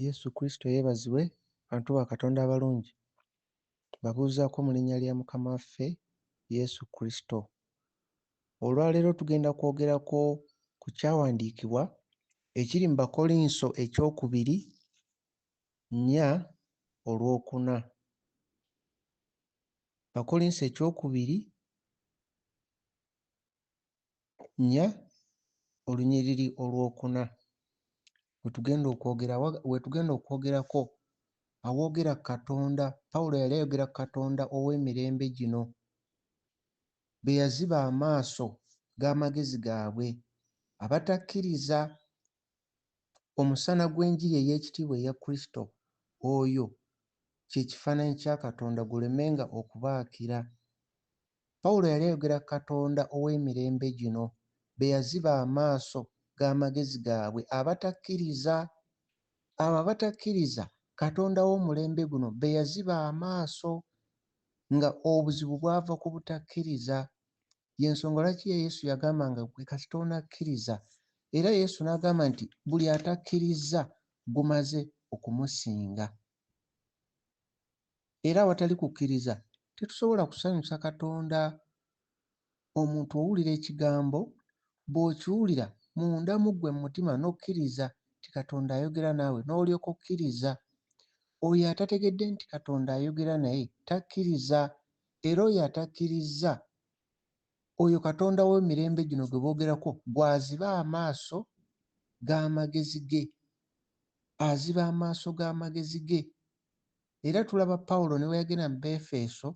Yesu Kristo yeebazibwe, bantu ba Katonda abalungi. Babuuzaako mu linnya lya Mukama waffe Yesu Kristo. Olwaleero tugenda kwogerako ku kyawandiikibwa ekiri mu Bakolinso ekyokubiri 4:4. Bakolinso ekyokubiri 4:4 we tugenda okwogerako awoogera Katonda. Pawulo yali ayogera Katonda ow'emirembe gino be yaziba amaaso g'amagezi gaabwe abatakkiriza omusana gw'enjiri ey'ekitiibwa eya Kristo, oyo kye kifaananyi kya Katonda, gulemenga okubaakira. Pawulo yali ayogera Katonda ow'emirembe gino be yaziba amaaso g'amagezi gaabwe abatakkiriza. Abo abatakkiriza Katonda w'omulembe guno be yaziba amaaso, nga obuzibu bwava ku butakkiriza. Y'ensonga lwaki Yesu yagamba nga gwe kasita onakkiriza, era Yesu n'agamba nti buli atakkiriza gumaze okumusinga. Era awatali kukkiriza tetusobola kusanyusa Katonda. Omuntu owulira ekigambo, bw'okiwulira munda mu ggwe mu mutima n'okkiriza nti Katonda ayogera naawe, n'olyoka okkiriza. Oyo atategedde nti Katonda ayogera naye takkiriza, era oyo atakkiriza, oyo Katonda w'emirembe gino gwe boogerako gw'aziba amaaso g'amagezi ge, aziba amaaso g'amagezi ge. Era tulaba Pawulo ne we yagenda mu Beefeso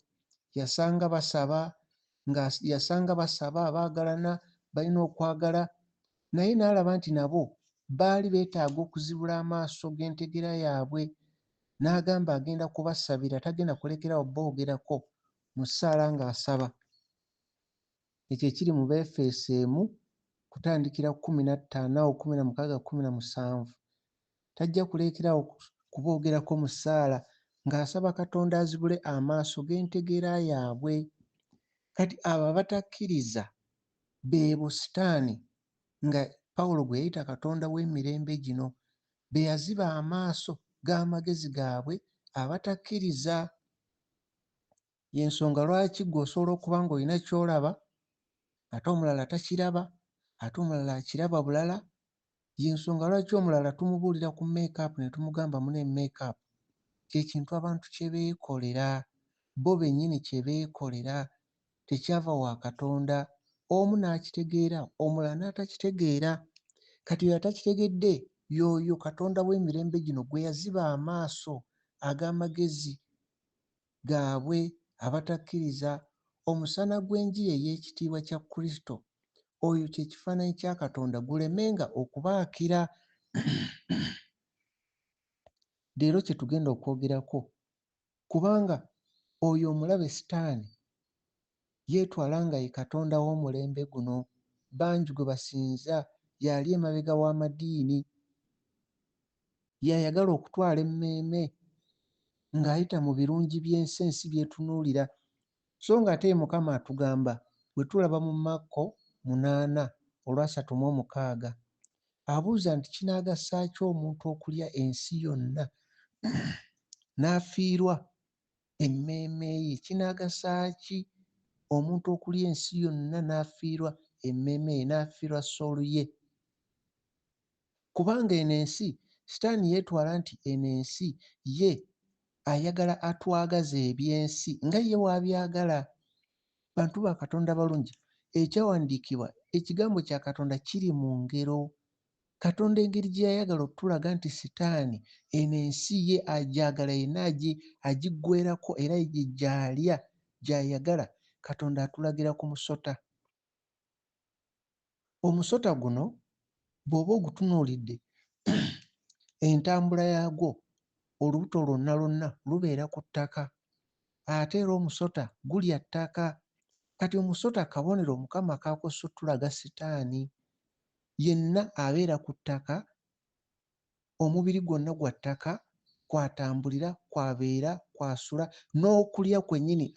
yasanga basaba abaagalana balina okwagala, naye n'alaba nti nabo baali beetaaga okuzibula amaaso g'entegera yaabwe. N'agamba agenda kubasabira, tagenda kulekerawo boogerako mu ssaala ng'asaba. Ekyo ekiri mu Beefeso 1 kutandikira 15:16-17. Tajja kuleekerawo kuboogerako mu ssaala ng'asaba Katonda azibule amaaso g'entegera yaabwe. Kati abo abatakkiriza beebo Sitaani, nga Pawulo gwe yayita Katonda w'emirembe gino, be yaziba amaaso g'amagezi gaabwe abatakkiriza. Y'ensonga lwaki ggwe osobola okuba ng'olina ky'olaba ate omulala takiraba, ate omulala akiraba bulala. Y'ensonga lwaki omulala tumubuulira ku make-up ne tumugamba mune make-up. Kye kintu abantu kye beekolera, bo bennyini kye beekolera, tekyava wa Katonda. Omu n'akitegeera, omulala n'atakitegeera. Kati oyo atakitegedde y'oyo Katonda w'emirembe gino gwe yaziba amaaso ag'amagezi gaabwe abatakkiriza. Omusana gw'enjiri ey'ekitiibwa kya Kristo, oyo kye kifaananyi kya Katonda, gulemenga okubaakira. Leero kye tugenda okwogerako, kubanga oyo omulabe Sitaani yeetwala nga ye Katonda w'omulembe guno. Bangi gwe basinza, yali emabega w'amadiini, yayagala okutwala emmeeme ng'ayita mu birungi by'ensi, ensi by'etunuulira. So ng'ate ye Mukama atugamba bwe tulaba mu Makko 8:36, abuuza nti kinaagasa ki omuntu okulya ensi yonna n'afiirwa emmeeme ye? Kinaagasa ki omuntu okulya ensi yonna n'afiirwa emmeeme ye, n'afiirwa soolo ye? Kubanga eno ensi Sitaani yeetwala nti eno ensi ye ayagala atwagaze ebyensi nga ye w'abyagala. Bantu ba Katonda balungi, ekyawandiikibwa ekigambo kya Katonda kiri mu ngero. Katonda engeri gye yayagala okutulaga nti Sitaani eno ensi ye agyagala yenna agiggweerako, era ye gy'alya gy'ayagala. Katonda atulagira ku musota. Omusota guno bw'oba ogutunuulidde entambula yaagwo, olubuto lwonna lwonna lubeera ku ttaka, ate era omusota gulya ttaka. Kati omusota kabonero Mukama k'akozesa otulaga Sitaani. Yenna abeera ku ttaka, omubiri gwonna gwa ttaka, kw'atambulira, kw'abeera, kw'asula, n'okulya kwennyini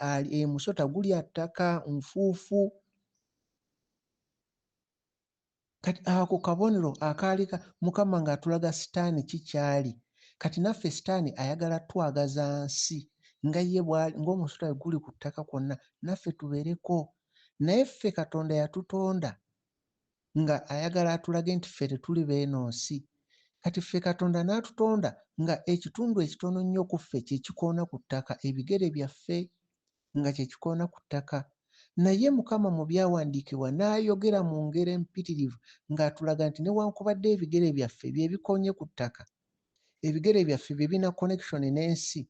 musota gulya ttaka, nfuufu. Kati ako kabonero akaalika Mukama ng'atulaga Sitaani kikyali. Kati naffe Sitaani ayagala twagaza nsi nga ye bw'ali ng'omusota bwe guli ku ttaka kwonna, naffe tubeereko. Naye ffe Katonda yatutonda nga ayagala atulage nti ffe tetuli b'eno nsi. Kati ffe Katonda n'atutonda nga ekitundu ekitono ennyo ku ffe kye kikoona ku ttaka, ebigere byaffe nga kye kikoona ku ttaka. Naye Mukama mu byawandiikibwa n'ayogera mu ngero empitirivu ng'atulaga nti newankubadde ebigere byaffe bye bikoonye ku ttaka, ebigere byaffe bye bina connection n'ensi,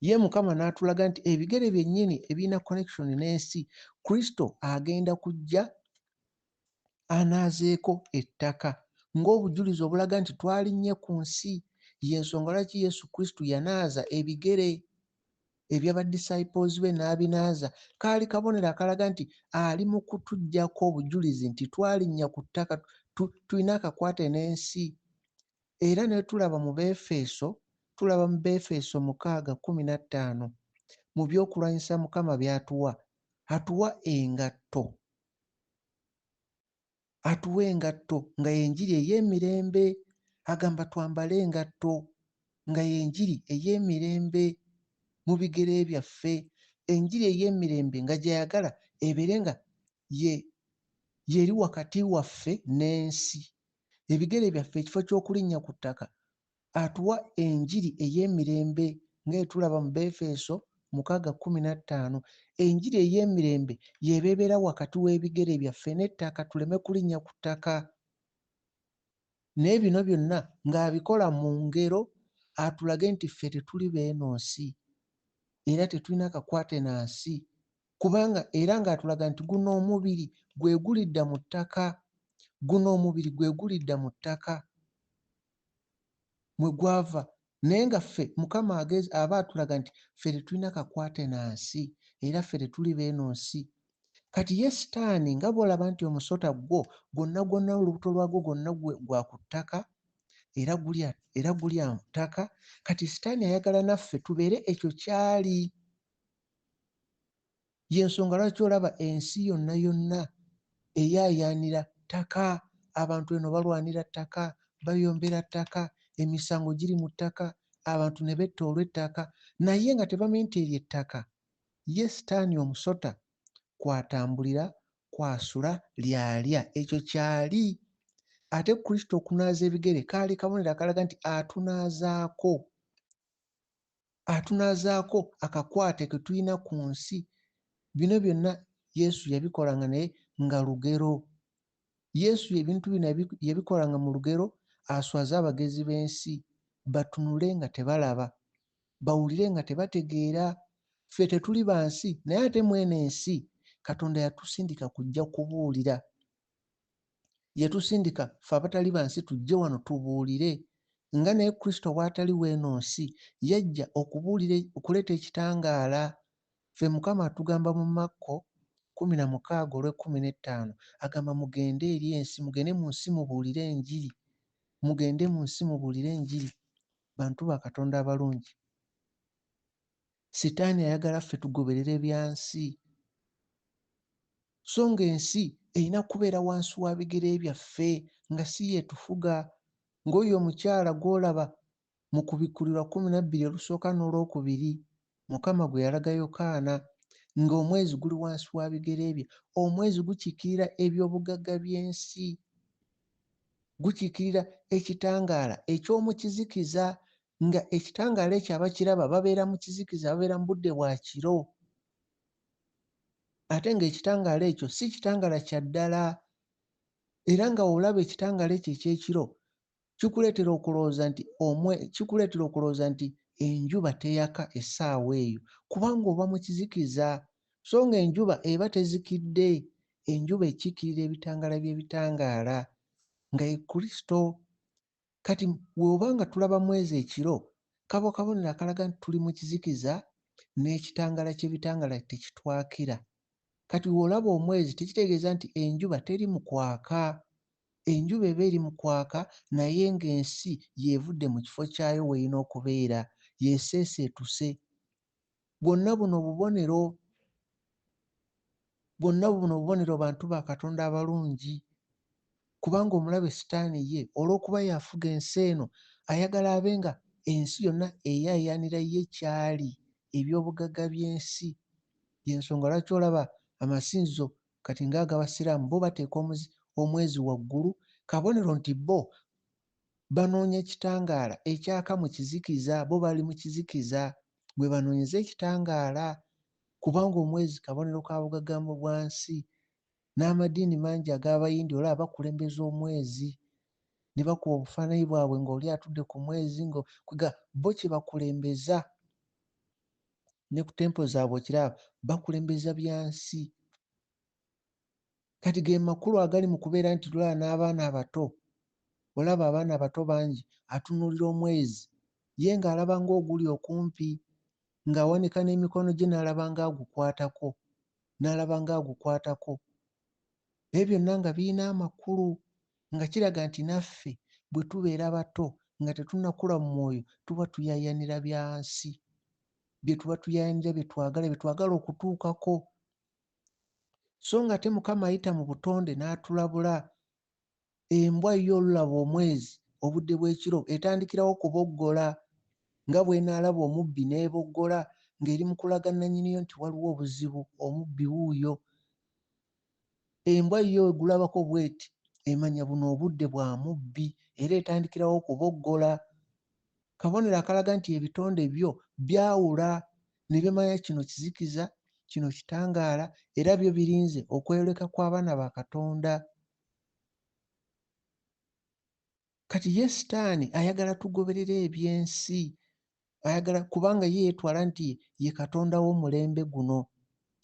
ye Mukama n'atulaga nti ebigere byennyini ebirina connection n'ensi, Kristo agenda kujja anaazeeko ettaka ng'obujulizi obulaga nti twalinnye ku nsi. Y'ensonga lwaki Yesu Kristo yanaaza ebigere eby'abadisciples be n'abinaaza. Kaali kabonero akalaga nti ali mu kutuggyako obujulizi nti twalinnya ku ttaka, tulina akakwate n'ensi. Era ne tulaba mu Befeso, tulaba mu Befeso 6:15 mu byokulwanyisa Mukama by'atuwa. Atuwa engatto, atuwa engatto nga y'enjiri ey'emirembe. Agamba twambale engatto nga y'enjiri ey'emirembe mu bigere byaffe, enjiri ey'emirembe nga gy'ayagala ebeere nga yeri wakati waffe n'ensi. Ebigere byaffe ekifo ky'okulinnya ku ttaka, atuwa enjiri ey'emirembe ng'etulaba mu Befeso 6:15. Enjiri ey'emirembe y'ebeera wakati w'ebigere byaffe n'ettaka, tuleme kulinnya ku ttaka. Naye bino byonna ng'abikola mu ngero atulage nti ffe tetuli b'eno nsi era tetulina kakwate na nsi, kubanga era ng'atulaga nti guno omubiri gwe gulidda mu ttaka, guno omubiri gwe gulidda mu ttaka mwe gwava. Naye nga ffe Mukama aba atulaga nti ffe tetulina kakwate na nsi era ffe tetuli b'eno nsi. Kati ye Sitaani nga bw'olaba nti omusota gwo gwonna gwonna olubuto lwagwo gwonna gwa ku ttaka era gulya ttaka, kati Sitaani ayagala naffe tubeere ekyo ky'ali. Y'ensonga lwaki olaba ensi yonna yonna eyaayaanira ttaka. Abantu eno balwanira ttaka, bayombera ttaka, emisango giri mu ttaka, abantu ne betta olw'ettaka, naye nga tebamanyi nti eryo ettaka ye Sitaani omusota kw'atambulira, kw'asula, ly'alya, ekyo ky'ali. Ate Kristo okunaaza ebigere kaali kabonero akalaga nti atunaazaako akakwate ke tulina ku nsi. Bino byonna Yesu yabikolanga naye nga lugero. Yesu ebintu bino yabikolanga mu lugero aswaze abagezi b'ensi batunule nga tebalaba, bawulire nga tebategeera. Ffe tetuli ba nsi naye ate mweno ensi Katonda yatusindika kujja kubuulira. Yatusindika ffe abatali ba nsi tujje wano tubuulire. Nga naye Kristo bw'atali w'eno nsi yajja okuleeta ekitangaala. Ffe Mukama atugamba mu Makko 16:15 agamba mugende eri ensi, mugende mu nsi mubuulire enjiri, mugende mu nsi mubuulire enjiri. Bantu ba Katonda abalungi, Sitaani ayagala ffe tugoberere bya nsi, so ng'ensi erina kubeera wansi wa bigere byaffe nga si yeetufuga. Ng'oyo omukyala gw'olaba mu Kubikkulirwa 12 n'olwokubiri Mukama gwe yalaga Yokaana ng'omwezi guli wansi wa bigere bye. Omwezi gukiikirira eby'obugagga by'ensi, gukiikirira ekitangaala eky'omu kizikiza, nga ekitangaala ekyo abakiraba babeera mu kizikiza, babeera mu budde bwa kiro, ate ng'ekitangaala ekyo si kitangaala kya ddala. Era nga olaba ekitangaala ekyo eky'ekiro kikuleetera okulowooza nti enjuba teyaka essaawa eyo kubanga oba mu kizikiza, so ng'enjuba eba tezikidde. Enjuba ekiikirira ebitangaala by'ebitangaala nga ye Kristo. Kati bw'oba nga tulaba mwezi ekiro kaba kabonero akalaga nti tuli mu kizikiza n'ekitangaala ky'ebitangaala tekitwakira. Kati bw'olaba omwezi tekitegeeza nti enjuba teri mu kwaka. Enjuba eba eri mu kwaka naye ng'ensi y'evudde mu kifo kyayo w'erina okubeera, yeeseeseetuse. Bwonna buno bubonero bantu ba Katonda abalungi. kubanga omulabe Sitaani ye olw'okuba y'afuga ensi eno ayagala abe nga ensi yonna eyaayaanira ye kyali eby'obugagga by'ensi. Y'ensonga lwaki olaba amasinzizo kati ng'ag'Abasiraamu bo bateeka omwezi waggulu, kabonero nti bo banoonya kitangaala ekyaka mu kizikiza, bo bali mu kizikiza bwe banoonyeza ekitangaala, kubanga omwezi kabonero ka bugagga bwa nsi. N'amadiini mangi ag'Abayindi olaba bakulembeza omwezi ne bakuba obufaananyi bwabwe ng'oli atudde ku mwezi bo kye bakulembeza, ne ku tempo zaabwe okiraba bakulembeza bya nsi. Kati ge makulu agali mu kubeera nti tulaba n'abaana abato, olaba abaana abato bangi atunuulira omwezi ye ng'alaba ng'oguli okumpi, ng'awanika n'emikono gye n'alaba ng'agukwatako. Ebyo byonna nga birina amakulu, nga kiraga nti naffe bwe tubeera bato nga tetunnakula mu mwoyo tuba tuyaayaanira bya nsi, bye tuba tuyaayaanira bye twagala okutuukako. So ng'ate Mukama ayita mu butonde n'atulabula. Embwa yo olulaba omwezi obudde bw'ekiro etandikirawo kuboggola, nga bw'enaalaba omubbi n'eboggola ng'eri mu kulaga nannyiniyo nti waliwo obuzibu, omubbi wuuyo. Embwa yo egulabako bw'eti emanya buno obudde bwa mubbi era etandikirawo kuboggola. Kabonero akalaga nti ebitonde byo byawula ne bimanya kino kizikiza, kino kitangaala, era byo birinze okweyoleka kw'abaana ba Katonda. Kati ye Sitaani ayagala tugoberere ebyensi, kubanga ye yeetwala nti ye katonda w'omulembe guno,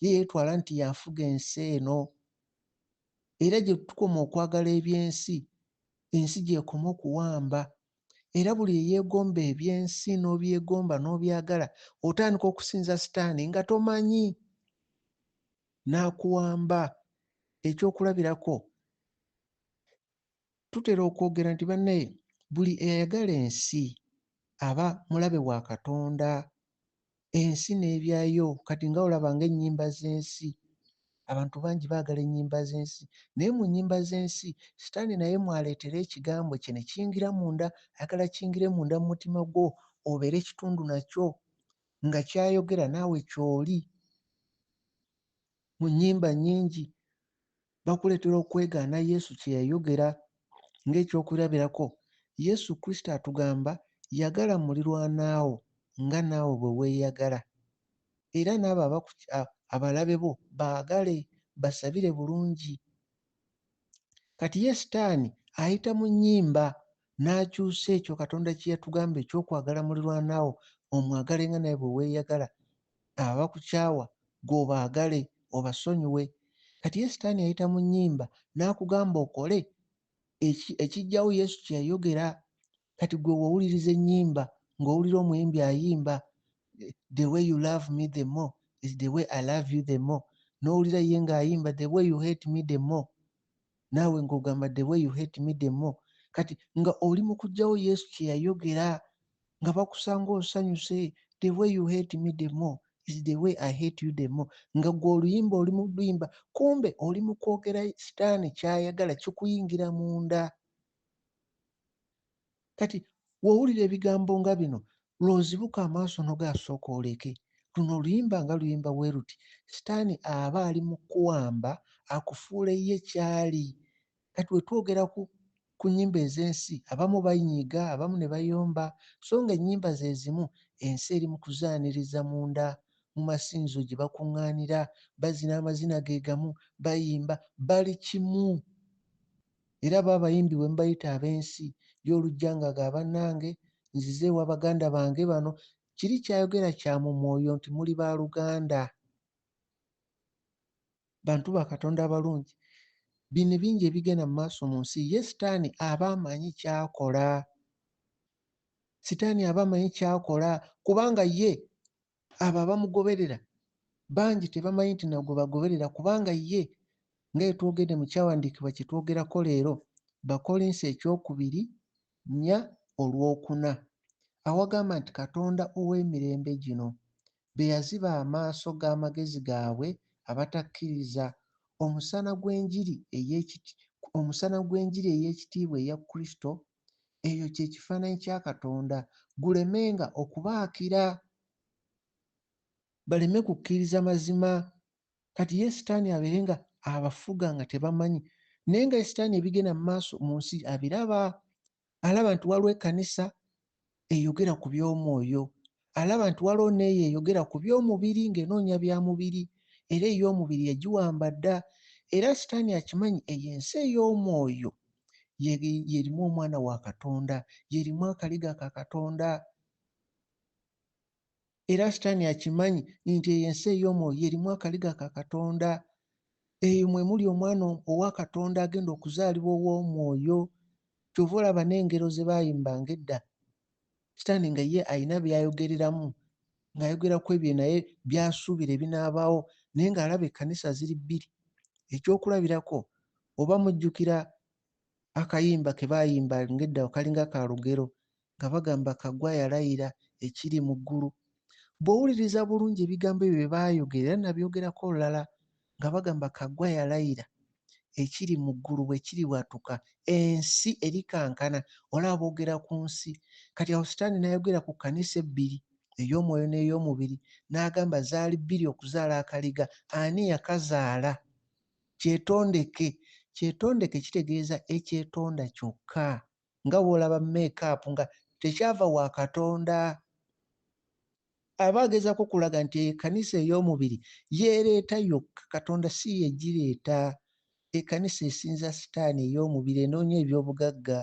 ye yeetwala nti y'afuga ensi eno. Era gye tukoma okwagala ebyensi, ensi gy'ekoma okuwamba. Era buli eyeegomba ebyensi n'obyegomba n'obyagala otandika okusinza Sitaani nga tomanyi, n'akuwamba. Ekyokulabirako tutera okwogera nti bannaye buli eyagala ensi aba mulabe wa Katonda. Ensi n'ebyayo kati nga olaba ng'ennyimba z'ensi, abantu bangi baagala ennyimba z'ensi, naye mu nnyimba z'ensi Sitaani naye mwaleetera ekigambo kye ne kiyingira munda, ayagala kiyingire munda mu mutima gwo obeere kitundu nakyo, nga kyayogera naawe ky'oli. Mu nnyimba nnyingi bakuleetera okwegaana Yesu kye yayogera. Ng'ekyokulabirako Yesu Kristo atugamba yagala muliraanwa nga naawe bwe weeyagala, era n'abo abalabe bo baagale, basabire bulungi. Kati ye Sitaani ayita mu nnyimba n'akyusa ekyo Katonda kye yatugamba ekyokwagala muliraanwa wo, omwagale nga nawe bwe weeyagala. Abakukyawa gw'obaagale, obasonyiwe. Kati ye Sitaani ayita mu nnyimba n'akugamba okole ekiggyawo Yesu kye yayogera. Kati gwe wowuliriza ennyimba ng'owulira omuyimbi ayimba the way you love me the more is the way I love you the more, n'owulira ye ng'ayimba the way you hate me the more, naawe ng'ogamba the way you hate me the more. Kati nga oli mu kuggyawo Yesu kye yayogera, nga bakusanga osanyuse the way you hate me the more is the way I hate you the more, nga gwe oluyimba oli mu luyimba, kumbe oli mu kwogera Sitaani ky'ayagala kikuyingira munda. Kati w'owulira ebigambo nga bino lw'ozibuka amaaso n'ogasooka oleke. Luno oluyimba nga luyimba bwe ruti, Sitaani aba ali mu kuwamba akufuule ye kyali. Kati we twogera ku nnyimba ez'ensi, abamu banyiiga, abamu ne bayomba, so nga ennyimba ze zimu ensi eri mu kuzaaniriza munda mu masinzizo gye bakuŋŋaanira, bazina amazina ge gamu, bayimba, bali kimu. Era abo abayimbi bwe mubayita ab'ensi y'olujja nga ga bannange nzize ewa baganda bange bano, kiri kyayogera kya mu mwoyo nti muli baaluganda, bantu ba Katonda abalungi. Bino bingi ebigenda mu maaso mu nsi, ye Sitaani aba amanyi ky'akola. Sitaani aba amanyi ky'akola kubanga ye abo abamugoberera bangi tebamanyi nti nagwe bagoberera, kubanga ye nga etwogedde mu kyawandiikibwa kye twogerako leero, Bakolinsi 2:4-5, awagamba nti Katonda ow'emirembe gino be yaziba amaaso g'amagezi gaabwe abatakkiriza, omusana gw'enjiri omusana gw'enjiri ey'ekitiibwa eya Kristo, eyo kye kifaananyi kya Katonda, gulemenga okubaakira, baleme kukkiriza mazima. Kati ye Sitaani abeere nga abafuga nga tebamanyi, naye nga Sitaani ebigenda mu maaso mu nsi abiraba. Alaba nti waliwo ekkanisa eyogera ku by'omwoyo, alaba nti waliwo n'eyo eyogera ku by'omubiri ng'enoonya bya mubiri, era ey'omubiri yagiwamba dda. Era Sitaani akimanyi eyo ensi ey'omwoyo yerimu omwana wa Katonda, yerimu akaliga ka Katonda. Era Sitaani akimanyi nti eyo ensi ey'omwoyo yerimu akaliga ka Katonda. Eyo mwe muli omwana owa Katonda agenda okuzaalibwa ow'omwoyo. Kyova olaba n'engero ze baayimbanga edda, Sitaani nga ye ayina by'ayogereramu, ng'ayogera ku ebyo naye by'asuubira ebinaabaawo, naye ng'alaba ekkanisa ziri bbiri. Ekyokulabirako, oba mujjukira akayimba ke baayimba ng'edda kalinga ka lugero nga bagamba kaggwa yalayira ekiri mu ggulu. Bw'owuliriza bulungi ebigambo ebyo bye baayogera, era nabyogerako olulala nga bagamba kaggwa yalayira ekiri mu ggulu bwe kiribwatuka, ensi erikankana. Olaba boogera ku nsi. Kati awo Sitaani n'ayogera ku kkanisa ebbiri, ey'omwoyo n'ey'omubiri, n'agamba zaali bbiri okuzaala akaliga. Ani yakazaala? Kyetondeke. Kyetondeke kitegeeza ekyetonda kyokka, nga bw'olaba meekaapu nga tekyava wa Katonda. Aba agezaako kulaga nti ekkanisa ey'omubiri yeereeta yokka, Katonda si ye gireeta. Ekkanisa esinza Sitaani ey'omubiri enoonya eby'obugagga.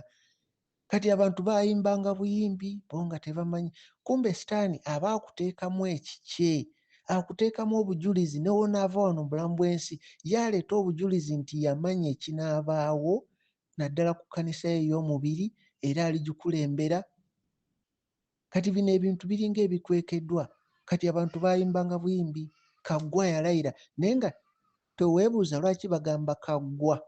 Kati abantu baayimbanga buyimbi bo nga tebamanyi, kumbe Sitaani aba akuteekamu ekikye, akuteekamu obujulizi, ne w'onaava wano mu bulamu bw'ensi y'aleeta obujulizi nti yamanya ekinaabaawo, naddala ku kkanisa ye ey'omubiri, era aligikulembera. Kati bino ebintu biringa ebikwekeddwa. Kati abantu baayimbanga buyimbi kaggwa yalayira, naye nga teweebuuza lwaki bagamba kaggwa.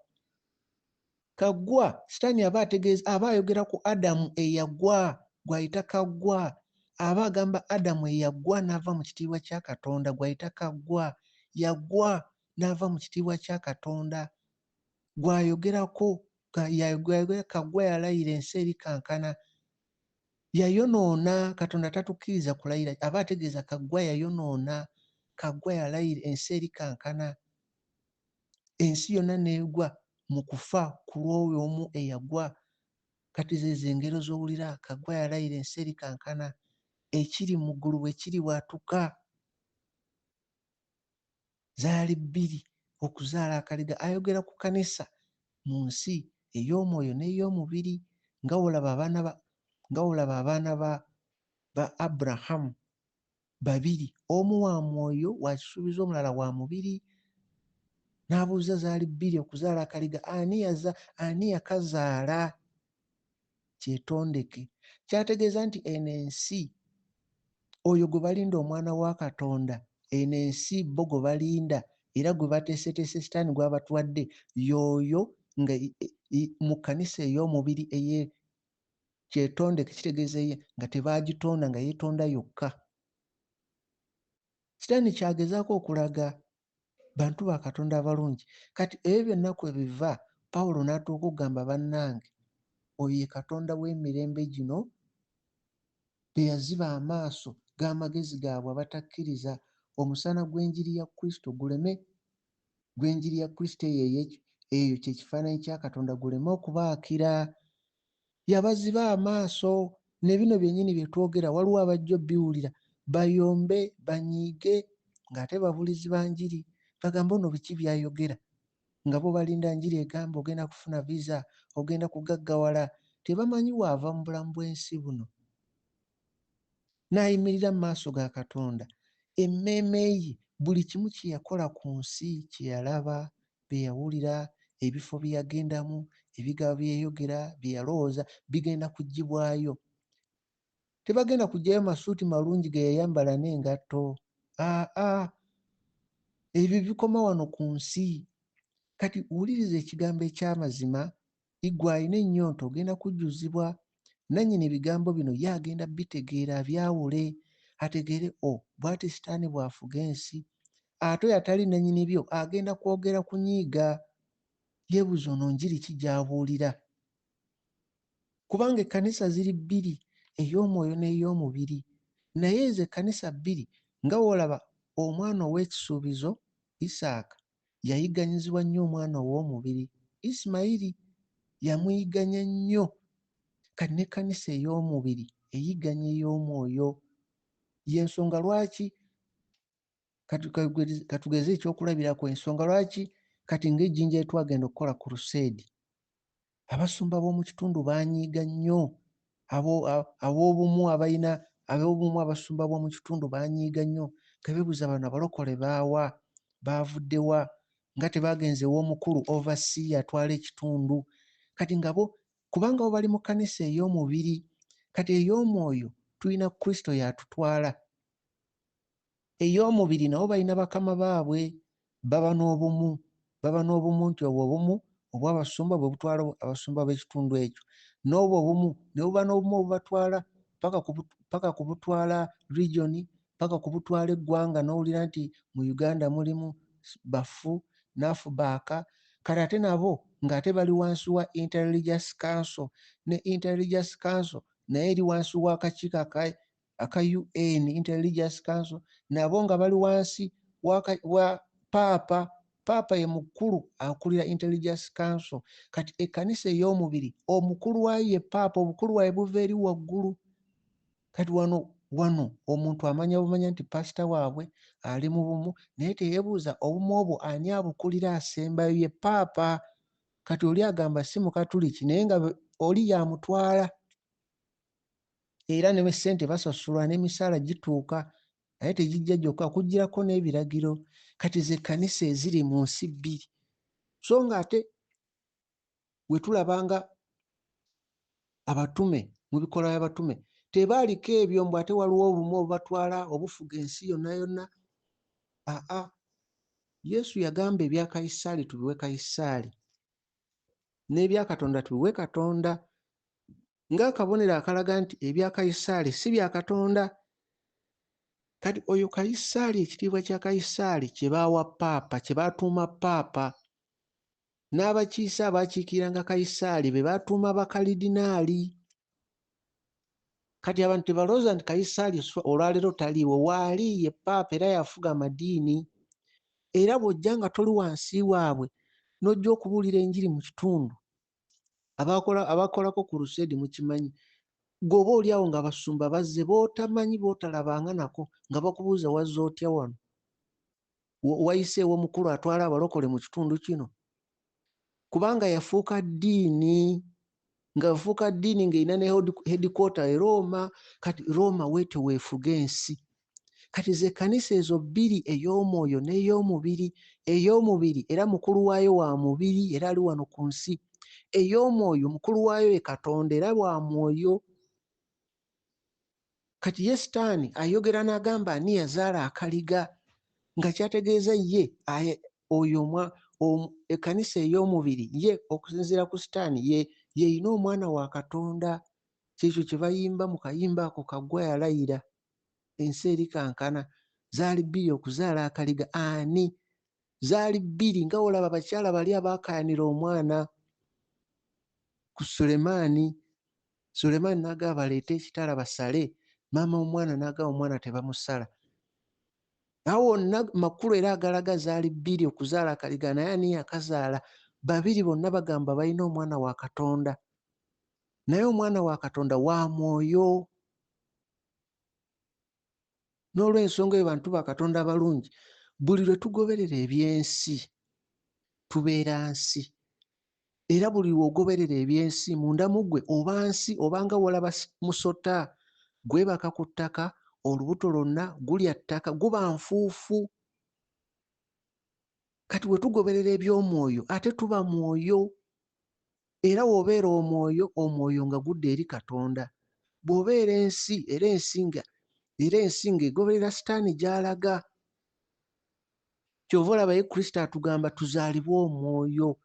Kaggwa, Sitaani aba ategeeza, aba ayogera ku Adamu eyagwa gw'ayita kaggwa. Aba agamba Adamu eyagwa n'ava mu kitiibwa kya Katonda gw'ayita kaggwa. Yagwa n'ava mu kitiibwa kya Katonda gw'ayogerako, gw'ayogera kaggwa yalayira ensi erikankana. Yayonoona, Katonda tatukkiriza kulayira, aba ategeeza kaggwa yayonoona, kaggwa yalayira ensi erikankana. Ensi yonna n'egwa mu kufa ku lw'oyo omu eyagwa. Kati zezo engero z'owulira, kaggwa yalayira ensi erikankana, ekiri mu ggulu bwe kiribwatuka. Zaali bbiri okuzaala akaliga. Ayogera ku kkanisa mu nsi ey'omwoyo n'ey'omubiri, nga wolaba abaana ba Aburahamu babiri, omu wa mwoyo wa kisuubizo, omulala wa mubiri. N'abuuza zaali bbiri okuzaala akaliga, ani yakazaala? Kyetondeke. Kyategeeza nti eno ensi, oyo gwe balinda omwana wa Katonda, eno ensi bo gwe balinda era gwe bateeseteese Sitaani gw'abatwadde, y'oyo nga mu kkanisa ey'omubiri kyetondeke, kitegeeza ye nga tebaagitonda, nga yeetonda yokka. Sitaani kyagezaako okulaga bantu ba Katonda abalungi. Kati ebyo byonna kwe biva, Pawulo n'atuuka okugamba bannange, oyo ye Katonda w'emirembe gino, be yaziba amaaso g'amagezi gaabwe abatakkiriza, omusana gw'enjiri ya Kristo guleme, gw'enjiri ya Kristo eyo kye kifaananyi kya Katonda guleme okubaakira. Yabaziba amaaso. Ne bino byennyini bye twogera, waliwo abajja obbiwulira bayombe banyiige, ng'ate babulizi ba njiri, bagamba ono biki by'ayogera, nga bo balinda njiri egamba ogenda kufuna visa, ogenda kugaggawala. Tebamanyi waava mu bulamu bw'ensi buno n'ayimirira mu maaso ga Katonda. Emmeeme ye buli kimu kye yakola ku nsi, kye yalaba, bye yawulira, ebifo bye yagendamu, ebigambo bye yayogera, bye yalowooza, bigenda kuggyibwayo. Tebagenda kuggyayo masuuti malungi ge yayambala n'engatto. Ebyo bikoma wano ku nsi. Kati wuliriza ekigambo eky'amazima, igwe alina ennyonta ogenda kujjuzibwa. Nannyini ebigambo bino ye agenda bitegeera, abyawule, ategeere bw'ati Sitaani bw'afuga ensi. Ate oyo atali nannyini byo agenda kwogera kunyiiga. yeebuuza ono njiri ki gy'abuulira. Kubanga ekkanisa ziri bbiri, ey'omwoyo n'ey'omubiri. Naye ezo ekkanisa bbiri nga w'olaba omwana ow'ekisuubizo Isaaka yayigganyizibwa nnyo omwana ow'omubiri Isimayiri, yamuyigganya nnyo. Kati n'ekkanisa ey'omubiri eyigganya ey'omwoyo. Y'ensonga lwaki katugeze ekyokulabirako, ensonga lwaki kati ng'ejjinja etwagenda okukola crusade, abasumba b'omu kitundu baanyiiga nnyo, ab'obumu abalina ab'obumu abasumba b'omu kitundu baanyiiga nnyo, kabeebuuza bano abalokole baawa, baavudde wa, nga tebaagenze ew'omukulu overseer atwala ekitundu. Kati nga bo kubanga bo bali mu kkanisa ey'omubiri, kati ey'omwoyo tulina Kristo y'atutwala. Ey'omubiri nabo balina bakama baabwe, baba n'obumu nti obwo obumu obw'abasumba bwe butwala abasumba b'ekitundu ekyo, n'obwo obumu ne buba n'obumu obubatwala paka ku butwala region, paka ku butwala eggwanga, n'owulira nti mu Uganda mulimu bafu, nafubaaka, kale ate nabo ng'ate bali wansi wa Interreligious Council, ne Interreligious Council naye eri wansi w'akakiiko aka UN, Interreligious Council, nabo nga bali wansi wa Paapa. Paapa ye mukulu akulira Interreligious Council. Kati ekkanisa ey'omubiri omukulu waayo ye Paapa, obukulu bwayo buva eri waggulu. Kati wano omuntu amanya bumanya nti pasita waabwe ali mu bumu, naye teyeebuuza obumu obwo ani abukulira asembayo, ye Paapa. Kati oli agamba si Mukatuliki naye nga oli yamutwala, era ne ssente basasulwa n'emisaala gituuka, naye tegijja gyokka, kugirako n'ebiragiro. Kati ze kkanisa eziri mu nsi bbiri, so nga ate we tulabanga abatume mu bikolwa by'abatume tebaaliko ebyo mbu ate waliwo obumu obubatwala obufuga ensi yonna yonna. Yesu yagamba ebya Kayisaali tubiwe Kayisaali, n'ebya Katonda tubiwe Katonda, ng'akabonero akalaga nti ebya Kayisaali si bya Katonda. Kati oyo Kayisaali, ekitiibwa kya Kayisaali kye baawa Paapa, kye baatuuma Paapa, n'abakiise abaakiikiranga Kayisaali be baatuuma Bakalidinaali. Kati abantu tebalowooza nti Kayisaali olwaleero taliiwo, waali, ye Paapa era yafuga amadiini. Era bw'ojja nga toli wansi waabwe n'ojja okubuulira enjiri mu kitundu, abakolako ku Crusade mukimanyi, gw'oba oli awo ng'abasumba bazze b'otamanyi b'otalabanga nako, nga bakubuuza wazze otya wano, wayiseewo mukulu atwala abalokole mu kitundu kino, kubanga yafuuka ddiini, ng'afuuka ddiini ng'erina ne headquarter e Roma. Kati Roma weete weefuga ensi. Kati ze kkanisa ezo bbiri, ey'omwoyo n'ey'omubiri. Ey'omubiri era mukulu waayo wa mubiri era ali wano ku nsi. Ey'omwoyo mukulu waayo ye Katonda era wa mwoyo. Kati ye Sitaani ayogera n'agamba ani yazaala akaliga, nga kyategeeza ye oyo ekkanisa ey'omubiri ye okusinziira ku Sitaani yeeyina omwana wa Katonda. Kyekyo kye bayimba mu kayimba ako kaggwa yalayira, ensi eri kankana, zaali bbiri okuzaala akaliga. Ani? Zaali bbiri nga olaba abakyala bali abaakayanira omwana ku Sulemaani. Sulemaani n'agamba baleete ekitala basale, maama omwana n'agamba omwana tebamusala. Awo wonna makulu era agalaga zaali bbiri okuzaala akaliga, naye ani yakazaala? Babiri bonna bagamba balina omwana wa Katonda, naye omwana wa Katonda wa mwoyo. N'olw'ensonga eyo bantu ba Katonda abalungi, buli lwe tugoberera ebyensi tubeera nsi, era buli lw'ogoberera ebyensi munda mu ggwe oba nsi, obanga wolaba musota gwebaka ku ttaka, olubuto lwonna gulya ttaka, guba nfuufu. Kati bwe tugoberera eby'omwoyo ate tuba mwoyo, era w'obeera omwoyo, omwoyo nga gudda eri Katonda. Bw'obeera ensi era ensi ng'egoberera Sitaani gy'alaga. Kyova olaba ye Kristo atugamba tuzaalibwe omwoyo.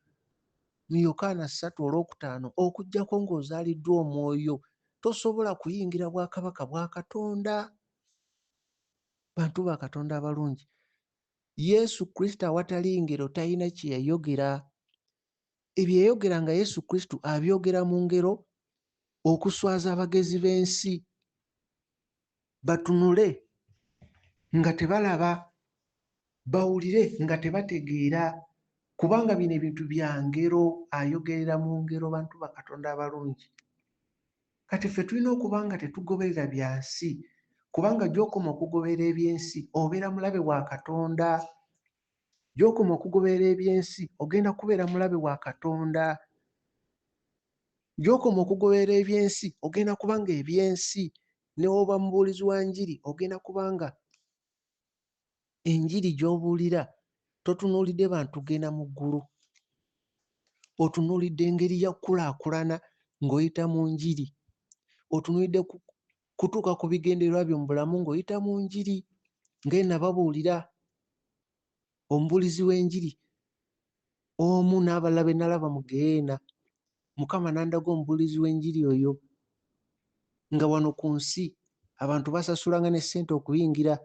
Mu Yokaana 3:5, okuggyako ng'ozaaliddwa omwoyo tosobola kuyingira bwakabaka bwa Katonda. Bantu ba Katonda abalungi, Yesu Kristo awatali ngero talina kye yayogera. ebyo yayogeranga Yesu Kristo abyogera mu ngero okuswaza abagezi b'ensi batunule nga tebalaba, bawulire nga tebategeera, kubanga bino ebintu bya ngero, ayogerera mu ngero bantu ba Katonda abalungi. Kati ffe tulina okuba nga tetugoberera bya nsi, kubanga gy'okoma okugoberera ebyensi obeera mulabe wa Katonda. Gy'okoma okugoberera ebyensi ogenda kubeera mulabe wa Katonda. Gy'okoma okugoberera ebyensi ogenda kubanga ebyensi ne woba mubuulizi wa njiri ogenda kubanga enjiri gy'obuulira totunuulidde bantu genda mu ggulu, otunuulidde engeri ya kulaakulana ng'oyita mu njiri, otunuulidde kutuuka ku bigendererwa byo mu bulamu ng'oyita mu njiri. Ng'e nababuulira omubuulizi w'enjiri omu n'abalala be nalaba mu Geena, Mukama n'andaga omubuulizi w'enjiri oyo nga wano ku nsi abantu basasulanga ne ssente okuyingira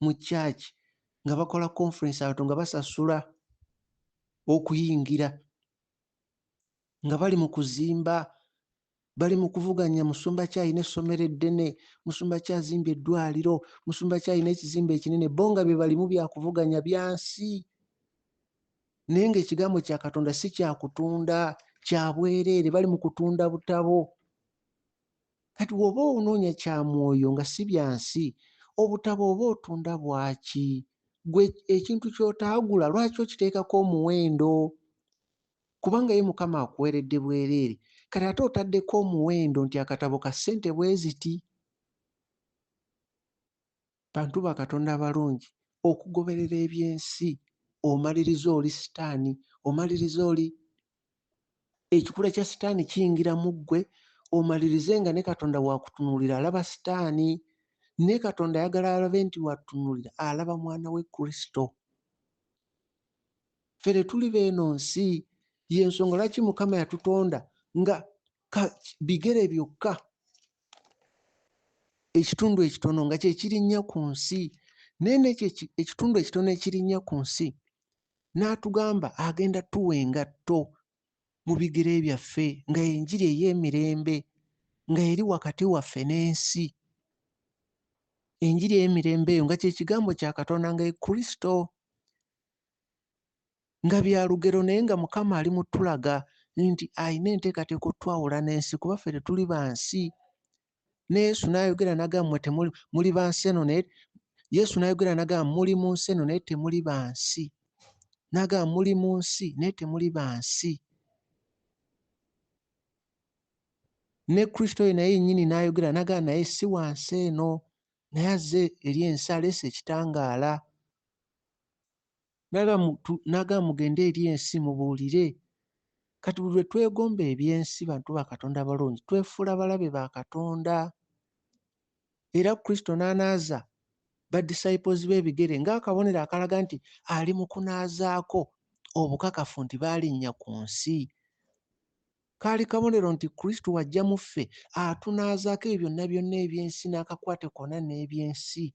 mu kyaki, nga bakola conference abantu nga basasula okuyingira, nga bali mu kuzimba, bali mu kuvuganya Musumba ki alina essomero eddene, Musumba ki azimbye eddwaliro, Musumba ki alina ekizimbe ekinene, bo nga bye balimu bya kuvuganya bya nsi. Naye ng'ekigambo kya Katonda si kya kutunda, kya bwereere, bali mu kutunda butabo. Kati bw'oba onoonya kya mwoyo nga si bya nsi, obutabo oba otunda bwaki? Gwe ekintu ky'otaagula lwaki okiteekako omuwendo? Kubanga ye Mukama akuweeredde bwereere, kati ate otaddeko omuwendo nti akatabo ka ssente bwe ziti. Bantu ba Katonda abalungi, okugoberera ebyensi omaliriza oli sitaani, omaliriza oli ekikula kya sitaani kiyingira mu ggwe, omalirize nga ne Katonda waakutunuulira alaba sitaani. Ne Katonda ayagala alabe nti watunuulira alaba mwana we Kristo. Ffe tetuli b'eno nsi, y'ensonga lwaki Mukama yatutonda nga bigere byokka, ekitundu ekitono nga kye kirinnya ku nsi. Naye n'ekyo ekitundu ekitono ekirinnya ku nsi n'atugamba agenda tuwa engatto mu bigere byaffe, nga enjiri ey'emirembe, nga eri wakati waffe n'ensi. Enjiri ey'emirembe eyo nga kye kigambo kya Katonda nga ye Kristo, nga bya lugero, naye nga Mukama ali mu tulaga nti ayina enteekateeka otwawula n'ensi, kuba ffe tetuli ba nsi. Ne Yesu n'ayogera n'agamba mmwe temuli muli ba nsi eno, naye Yesu n'ayogera n'agamba muli mu nsi eno naye temuli ba nsi. N'agamba muli mu nsi naye temuli ba nsi. Ne Kristo ye naye yennyini n'ayogera n'agamba naye si wa nsi eno, naye azze eri ensi aleese ekitangaala. N'agamba mugende eri ensi mubuulire. Kati buli lwe twegomba ebyensi, bantu ba Katonda abalungi, twefuula balabe ba Katonda. Era Kristo n'anaaza badisayiples b'ebigere ng'akabonero akalaga nti ali mu kunaazaako obukakafu nti baalinnya ku nsi. Kaali kabonero nti Kristo wajja mu ffe atunaazaako ebyo byonna byonna ebyensi n'akakwate konna n'ebyensi.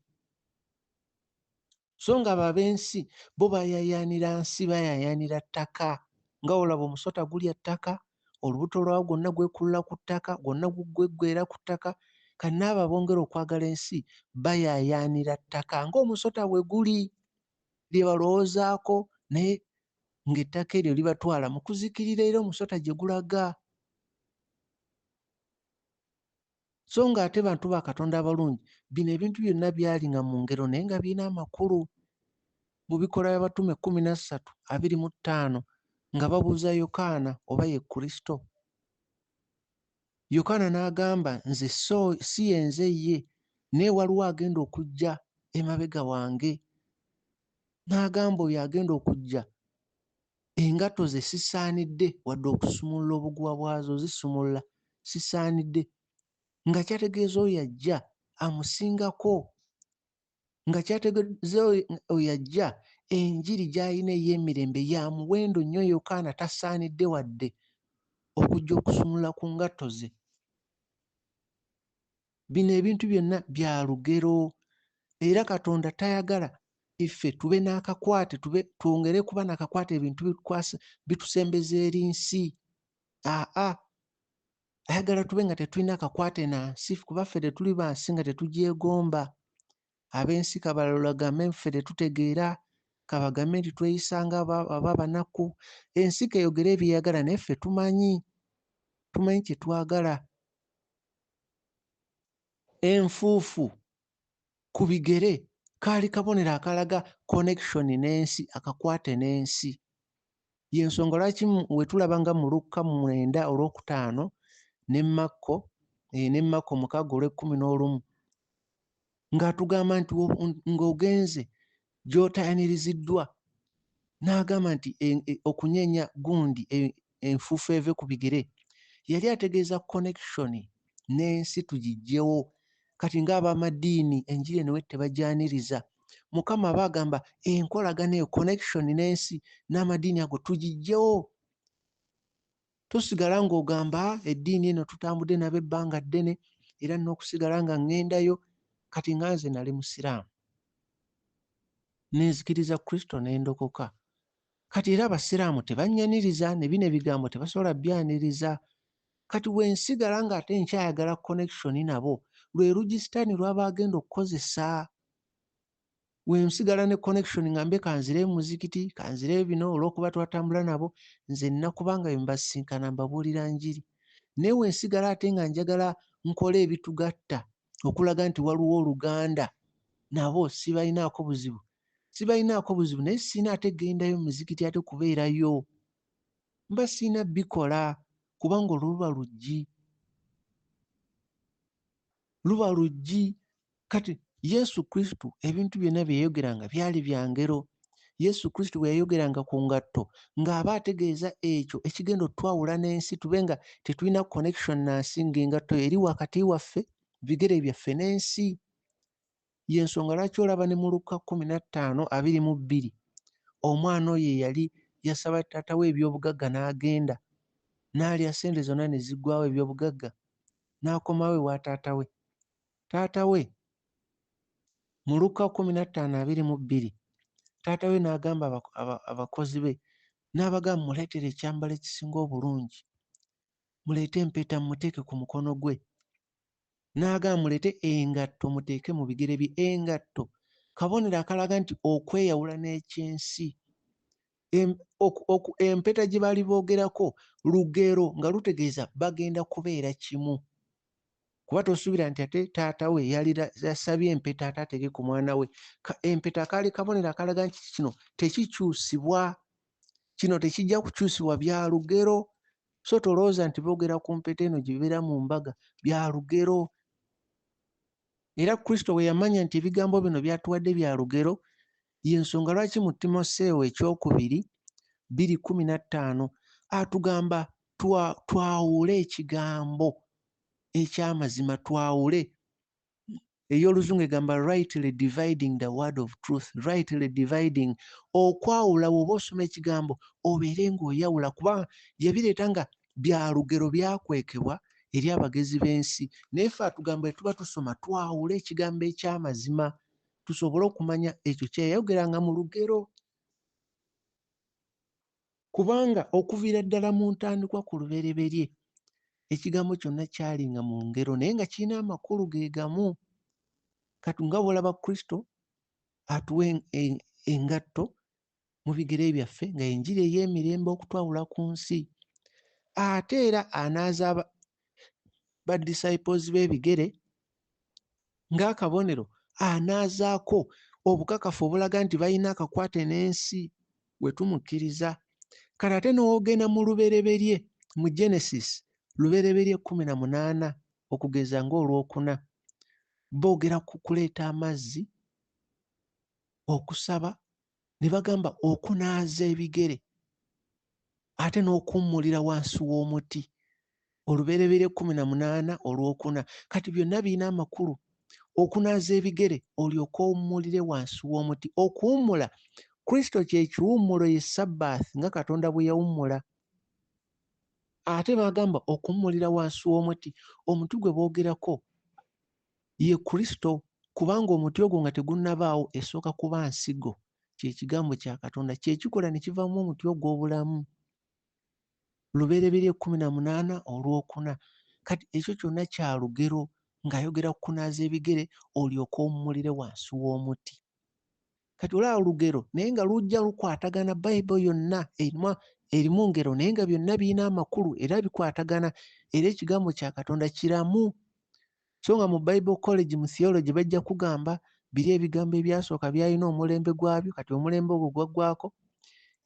So nga abo ab'ensi bo bayaayaanira nsi, bayaayaanira ttaka. Nga olaba omusota gulya ttaka, olubuto lwawo gwonna gwekulula ku ttaka, gwonna gweggweera ku ttaka. Kati n'abo abongera okwagala ensi bayaayaanira ttaka ng'omusota bwe guli, lye balowoozaako, naye ng'ettaka eryo libatwala mu kuzikirira era omusota gye gulaga. So ng'ate bantu ba Katonda abalungi, bino ebintu byonna byalinga mu ngero naye nga birina amakulu. Mu Bikolwa by'Abatume 13:25 nga babuuza Yokaana oba ye Kristo. Yokaana n'agamba nze si ye nze ye, naye waliwo agenda okujja emabega wange. N'agamba oyo agenda okujja engatto ze sisaanidde wadde okusumulula obuguwa bwazo, zisumulula sisaanidde. Nga kyategeeza oyo ajja amusingako, nga kyategeeza oyo ajja enjiri gy'alina ey'emirembe ya muwendo nnyo. Yokaana tasaanidde wadde okujja okusumulula ku ngatto ze. Bino ebintu byonna bya lugero, era Katonda tayagala iffe tube n'akakwate, twongere kuba n'akakwate ebintu bitusembeza eri nsi. Ayagala tube nga tetulina akakwate na nsi, kuba ffe tetuli ba nsi nga tetugyegomba. Ab'ensi kabalolagambe ffe tetutegeera, kabagambe nti tweyisanga aba banaku. Ensi keyogera ebyeyagala naye ffe tumanyi kye twagala. Enfuufu ku bigere kaali kabonero akalaga connection n'ensi, akakwate n'ensi. Y'ensonga lwaki we tulabanga mu Lukka 9:5 ne Makko 6:11 ng'atugamba nti ng'ogenze gy'otayaniriziddwa, n'agamba nti okunyeenya gundi enfuufu eve ku bigere. Yali ategeeza connection n'ensi tugiggyewo. Kati ng'ab'amadiini enjiri eno tebagyaniriza. Mukama baagamba enkolagana eyo connection n'ensi n'amadiini ago tugiggyewo. Tosigala ng'ogamba eddiini eno tutambudde nabo ebbanga ddene era n'okusigala nga ŋŋendayo. Kati nga nze nali musiraamu nenzikiriza Kristo n'endokoka. Kati era abasiraamu tebanyaniriza, ne bino ebigambo tebasobola byaniriza. Kati wensigala ng'ate nkyayagala connection nabo, lwe luggisitaani lwaba agenda okukozesa. Wensigala ne connection ngambe kanzire muzikiti, kanzire bino olw'okuba twatambula nabo, nze nnakubanga mbasinkana mbabuulira njiri. Naye wensigala ate nga njagala nkole ebitugatta okulaga nti waliwo oluganda, nabo sibalinaako buzibu. Naye sirina ate gendayo mu muzikiti ate kubeerayo. Mba sirina bikola kubanga olwo luba luggi. Kati Yesu Kristo ebintu byonna bye yayogeranga byali bya ngero. Yesu Kristo bwe yayogeranga ku ngatto ng'aba ategeeza ekyo ekigenda otwawula n'ensi, tube nga tetulina connection na nsi, ng'engatto eri wakati waffe, bigere byaffe n'ensi. Y'ensonga lwaki olaba ne mu Lukka 15:22 omwana oyo yali yasaba taata we eby'obugagga n'agenda n'alya ssente zonna ne ziggwawo eby'obugagga, n'akomawo ewa taata we. Taata we mu Lukka 15:22 taata we n'agamba abakozi be, n'abagamba muleetere ekyambalo ekisinga obulungi, muleete empeta muteeke ku mukono gwe, n'agamba muleete engatto muteeke mu bigere bye. Engatto kabonero akalaga nti okweyawula n'ekyensi. Empeta gye baali boogerako lugero nga lutegeeza bagenda kubeera kimu. Kuba tosuubira nti ate taata we yali yasabye empeta ate ateeke ku mwana we. Empeta kaali kabonero akalaga nti kino tekikyusibwa, kino tekijja kukyusibwa, bya lugero. So tolowooza nti boogera ku mpeta eno gye bibeera mu mbaga, bya lugero. Era Kristo bwe yamanya nti ebigambo bino byatuwadde bya lugero, y'ensonga lwaki mu Timoseewo 2:15 atugamba twawule ekigambo eky'amazima, twawule. Ey'Oluzungu egamba rightly dividing the word of truth. Rightly dividing, okwawula. Bw'oba osoma ekigambo obeere ng'oyawula, kuba yabireeta nga bya lugero byakwekebwa eri abagezi b'ensi. Naye ffe atugamba bwe tuba tusoma twawule ekigambo eky'amazima tusobole okumanya ekyo kye yayogeranga mu lugero. Kubanga okuviira ddala mu ntandikwa ku lubereberye ekigambo kyonna kyalinga mu ngero naye nga kirina amakulu ge gamu. Kati nga bw'olaba Kristo atuwa engatto mu bigere byaffe nga enjiri ey'emirembe okutwawula ku nsi, ate era anaaza ba disciples b'ebigere ng'akabonero, anaazaako obukakafu obulaga nti balina akakwate n'ensi bwe tumukkiriza. Kati ate n'ogenda mu lubereberye mu Genesis lubereberye 18 okugeza ng'olwokuna, boogera ku kuleeta amazzi, okusaba, ne bagamba okunaaza ebigere ate n'okuwummulira wansi w'omuti. Olubereberye 18 olwokuna. Kati byonna birina amakulu. Okunaaza ebigere olyoke owummulire wansi w'omuti. Okuwummula, Kristo kye kiwummulo, ye Sabbath nga Katonda bwe yawummula. Ate bagamba okuwummulira wansi w'omuti, omuti gwe boogerako ye Kristo. kubanga omuti ogwo nga tegunnabaawo esooka kuba nsigo, ky'ekigambo kya Katonda, kye kikola ne kivaamu omuti ogw'obulamu. Lubereberye 18 olwokuna. Kati ekyo kyonna kya lugero ng'ayogera ku kunaaza ebigere olyoke owummulire wansi w'omuti. Kati olaba olugero naye nga lujja lukwatagana, Bayibuli yonna erimu ngero naye nga byonna birina amakulu era bikwatagana, era ekigambo kya Katonda kiramu. So nga mu Bible College mu theology bajja kugamba biri ebigambo ebyasooka byalina omulembe gwabyo, kati omulembe ogwo gwaggwaako.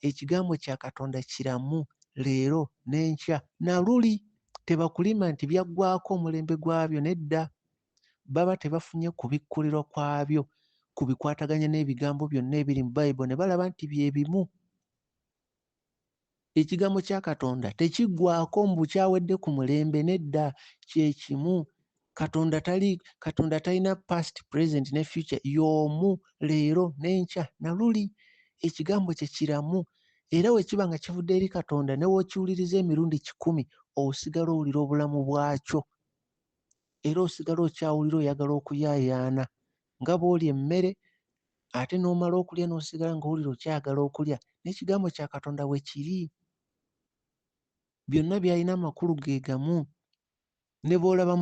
Ekigambo kya Katonda kiramu leero n'enkya na luli. Tebakulima nti byaggwaako omulembe gwabyo, nedda. Baba tebafunye kubikkulirwa kwabyo, kubikwataganya n'ebigambo byonna ebiri mu Bible ne balaba nti bye bimu. Ekigambo kya Katonda tekiggwaako mu bukyawedde ku mulembe, nedda, kye kimu. Katonda talina past, present ne future, y'omu leero n'enkya na luli. Ekigambo kye kiramu era bwe kiba nga kivudde eri Katonda ne w'okiwuliriza emirundi 10 osigala owulira obulamu bwakyo, era osigala okyawulira oyagala okuyaayaana nga bw'olya emmere ate n'omala okulya n'osigala ng'owulira okyayagala okulya. N'ekigambo kya Katonda bwe kiri. Byonna byalina amakulu ge gamu. Ne bw'olaba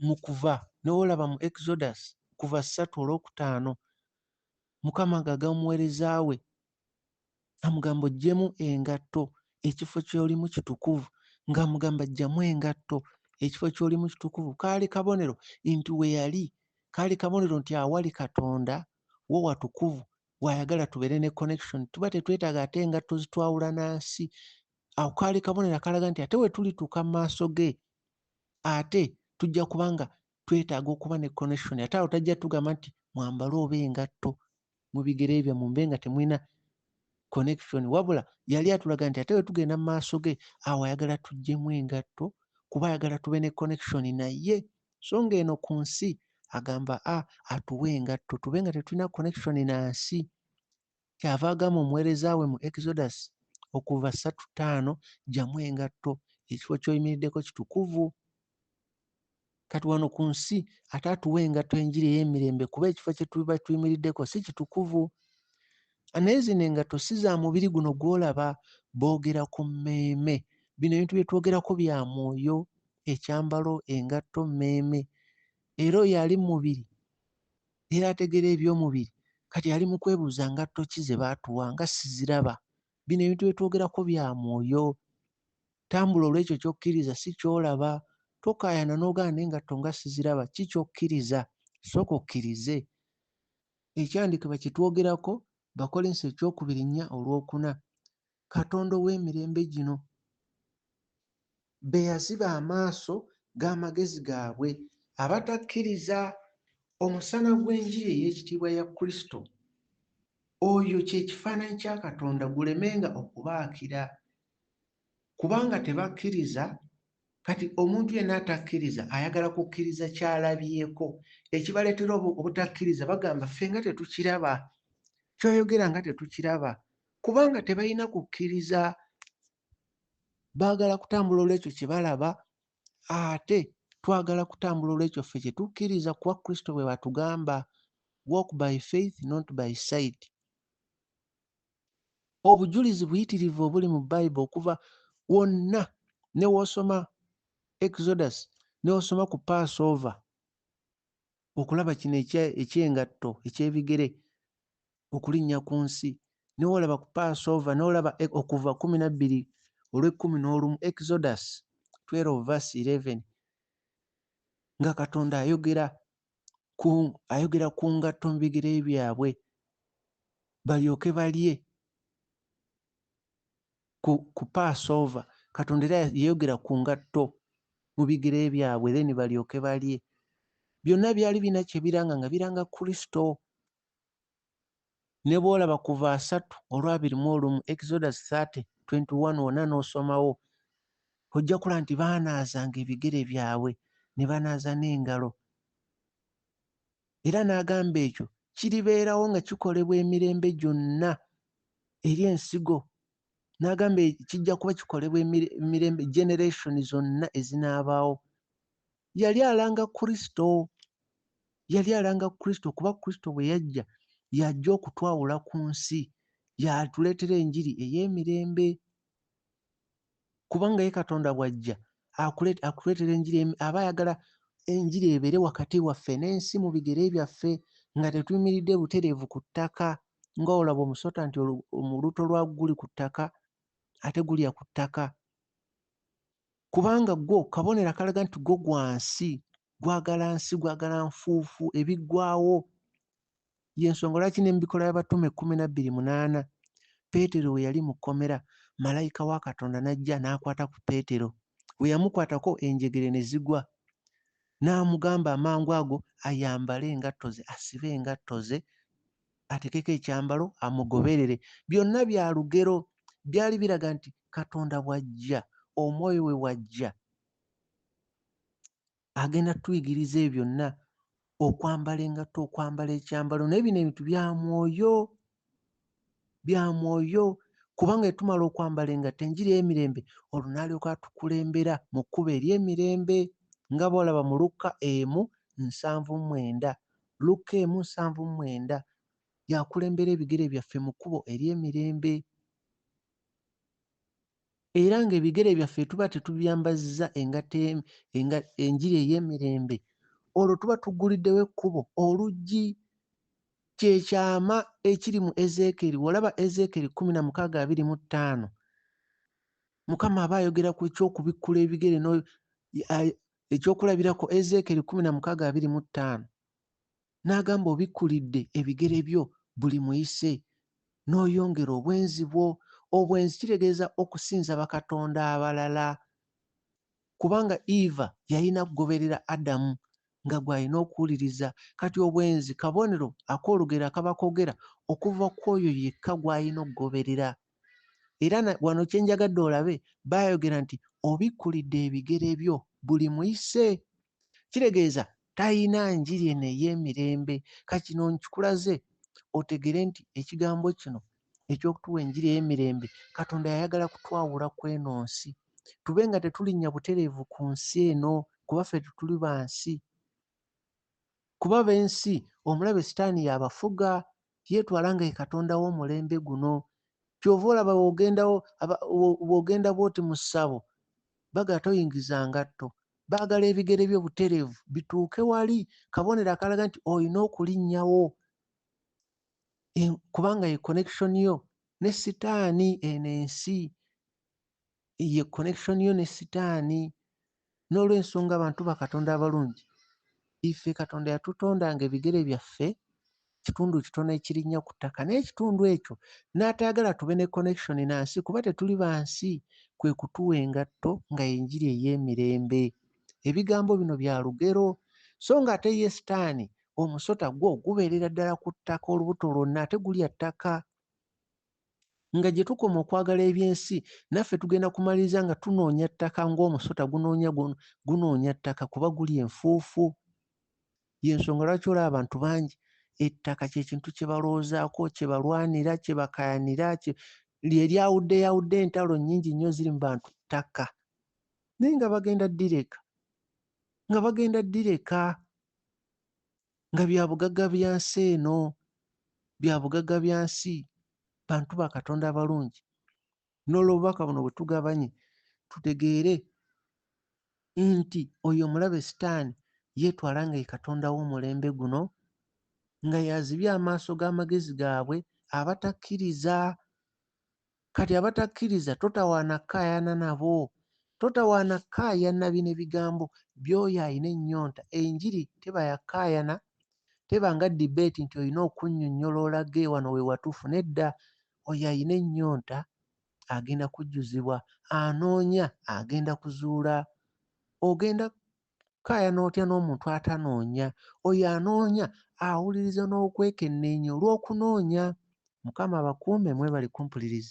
mu Kuva, ne bw'olaba mu Exodus, Kuva 3:5, Mukama ng'agamba omuweereza we amugamba oggyemu engatto, ekifo ky'olimu kitukuvu, ng'amugamba ajjamu engatto, ekifo ky'olimu kitukuvu. Kaali kabonero nti we yali, kaali kabonero nti awali Katonda wo watukuvu, w'ayagala tubeere ne connection, tuba tetwetaaga ate engatto zitwawula nansi. Awo kaali kabonero akalaga nti ate we tulituuka mu maaso ge ate tujja kubanga twetaaga okuba ne connection. Ate awo tajja tugamba nti mwambale oba engatto mu bigere byammwe mube nga temulina connection, wabula yali atulaga nti ate we tugenda mu maaso ge awo ayagala tuggyemu engatto kuba ayagala tube ne connection naye. So ng'eno ku nsi agamba atuwe engatto tube nga tetulina connection na nsi. Kyava agamba omuweereza we mu Exodus Okuva 3:5, gyamu engatto, ekifo ky'oyimiriddeko kitukuvu. Kati wano ku nsi ate atuwe engatto enjiri ey'emirembe kuba ekifo kye tuba tuyimiriddeko si kitukuvu. Naye zino engatto si za mubiri guno gw'olaba, boogera ku mmeeme. Bino ebintu bye twogerako bya mwoyo, ekyambalo, engatto, mmeeme. Era oyo ali mu mubiri era ategeera eby'omubiri, kati ali mu kwebuuza ngatto ki ze baatuwa nga siziraba. Bino ebintu bye twogerako bya mwoyo. Tambula olw'ekyo ky'okkiriza si ky'olaba. Tokaayana n'ogamba n'engatto nga siziraba, ki ky'okkiriza? Sooka okkirize. Ekyandiikibwa kye twogerako Bakolinso 2:4. Katonda ow'emirembe gino be yaziba amaaso g'amagezi gaabwe abatakkiriza omusana gw'enjiri ey'ekitiibwa ya Kristo. Oyo kye kifaananyi kya Katonda gulemenga okubaakira. Kubanga tebakkiriza, kati omuntu yenna atakkiriza ayagala kukkiriza ky'alabyeko. Ekibaleetera obutakkiriza bagamba ffe nga tetukiraba, ky'oyogera nga tetukiraba, kubanga tebalina kukkiriza. Baagala kutambula olw'ekyo kye balaba, ate twagala kutambula olw'ekyo ffe kye tukkiriza kuba Kristo bwe batugamba, walk by faith not by sight. Obujulizi buyitirivu obuli mu Bible okuva wonna, ne w'osoma Exodus, ne w'osoma ku Passover, okulaba kino eky'engatto, eky'ebigere, okulinnya ku nsi, ne w'olaba ku Passover, ne w'olaba Okuva 12:11, Exodus 12:11, nga Katonda ayogera ku ngatto mu bigere byabwe balyoke balye. Ku Passover Katonda era yayogera ku ngatto mu bigere byabwe then balyoke balye. Byonna byali birina kye biranga nga biranga Kristo. Ne bw'olaba Kuva 3:21, Exodus 30:21 wonna n'osomawo, ojja kulaba nti baanaazanga ebigere byabwe ne banaaza n'engalo. Era n'agamba ekyo kiribeerawo nga kikolebwa emirembe gyonna eri ensigo. N'agamba kijja kuba kikolebwa emirembe generation zonna ezinaabaawo. Yali alanga Kristo. yali alanga Kristo kuba Kristo bwe yajja okutwawula ku nsi, y'atuleetera enjiri ey'emirembe. Kubanga ye Katonda bw'ajja akuleetera enjiri, aba ayagala enjiri ebeere wakati waffe n'ensi mu bigere byaffe nga tetuyimiridde butereevu ku ttaka, nga olaba omusota nti olubuto lwagwo guli ku ttaka ate gulya ku ttaka. Kubanga gwo kabonero akalaga nti gwo gwa nsi, gwagala nsi, gwagala nfuufu, ebiggwaawo. Y'ensonga lwaki ne mu Bikola by'Abatume 12:8 Peetero we yali mu kkomera, malayika wa Katonda n'ajja n'akwata ku Peetero. Bwe yamukwatako enjegere ne zigwa. N'amugamba amangu ago ayambale engatto ze, asibe engatto ze, atekeko ekyambalo amugoberere. Byonna bya lugero, byali biraga nti Katonda bw'ajja, Omwoyo we wajja, agenda tuyigiriza ebyo byonna, okwambala engatto, okwambala ekyambalo, naye bino ebintu bya mwoyo, bya mwoyo. Kubanga etumala okwambala engatto, enjiri ey'emirembe, olwo n'alyoka atukulembera mu kkubo ery'emirembe, nga bw'olaba mu Luka 1:7. Luka 1:7 yakulembera ebigere byaffe mu kkubo ery'emirembe. Era ng'ebigere byaffe tuba tetubyambazza enjiri ey'emirembe, olwo tuba tugguliddewo ekkubo, oluggi. Kye kyama ekiri mu Ezeekeri. Olaba Ezeekeri 16:25. Mukama aba ayogera ku ekyokubikkula ebigere ekyokulabirako, Ezeekeri 16:25. N'agamba obikkulidde ebigere byo buli muyise, n'oyongera obwenzi bwo. Obwenzi kitegeeza okusinza bakatonda abalala. Kubanga Eva yalina kugoberera Adamu nga gw'alina okuwuliriza. Kati obwenzi kabonero ak'olugero akaba koogera okuva ku oyo yekka gw'alina okugoberera. Era wano kye njagadde olabe, baayogera nti obikkulidde ebigere byo buli muyise. Kitegeeza talina njiri eno ey'emirembe. Kakino nkikulaze otegere nti ekigambo kino eky'okutuwa enjiri ey'emirembe, Katonda yayagala kutwawula ku eno nsi, tube nga tetulinnya butereevu ku nsi eno, kuba ffe tetuli ba nsi. Kuba b'ensi omulabe Sitaani y'abafuga, yeetwala nga ye katonda w'omulembe guno. Ky'ova olaba bw'ogenda bw'oti mu ssabo, baga toyingiza ngatto, baagala ebigere byo butereevu bituuke wali, kabonero akalaga nti olina okulinnyawo. Kubanga ye connection yo ne Sitaani, eno ensi ye connection yo ne Sitaani. N'olw'ensonga abantu ba Katonda abalungi, ife Katonda yatutondanga ebigere byaffe kitundu kitono ekirinnya ku ttaka, naye ekitundu ekyo n'atayagala tube ne connection na nsi, kuba tetuli ba nsi. Kwe kutuwa engatto nga y'enjiri ey'emirembe. Ebigambo bino bya lugero, so ng'ate ye Sitaani omusota gwo gubeerera ddala ku ttaka olubuto lwonna, ate gulya ttaka. Nga gye tukoma okwagala eby'ensi, naffe tugenda kumaliriza nga tunoonya ttaka ng'omusota gunoonya ttaka, kuba gulya enfuufu. Y'ensonga lwaki olaba abantu bangi ettaka kye kintu kye balowoozaako, kye balwanira, kye bakayanira, lye lyawuddeyawudde, entalo nnyingi nnyo ziri mu bantu, ttaka. Naye nga bagenda ddireka, nga bya bugagga bya nsi eno, bya bugagga bya nsi. Bantu ba Katonda abalungi, n'olw'obubaka buno bwe tugabanye, tutegeere nti oyo omulabe Sitaani yeetwala nga ye katonda w'omulembe guno, nga y'azibye amaaso g'amagezi gaabwe abatakkiriza. Kati abatakkiriza totawaana kkaayana nabo, totawaana kkaayana bino ebigambo by'oyo alina ennyonta. Enjiri teba ya kkaayana, teba nga debate nti olina okunnyonnyola olage wano we watuufu. Nedda, oyo alina ennyonta agenda kujjuzibwa, anoonya agenda kuzuula. Ogenda kkaayana otya n'omuntu atanoonya? Oyo anoonya awuliriza n'okwekenneenya olw'okunoonya. Mukama abakuume, mwebale kumpuliriza.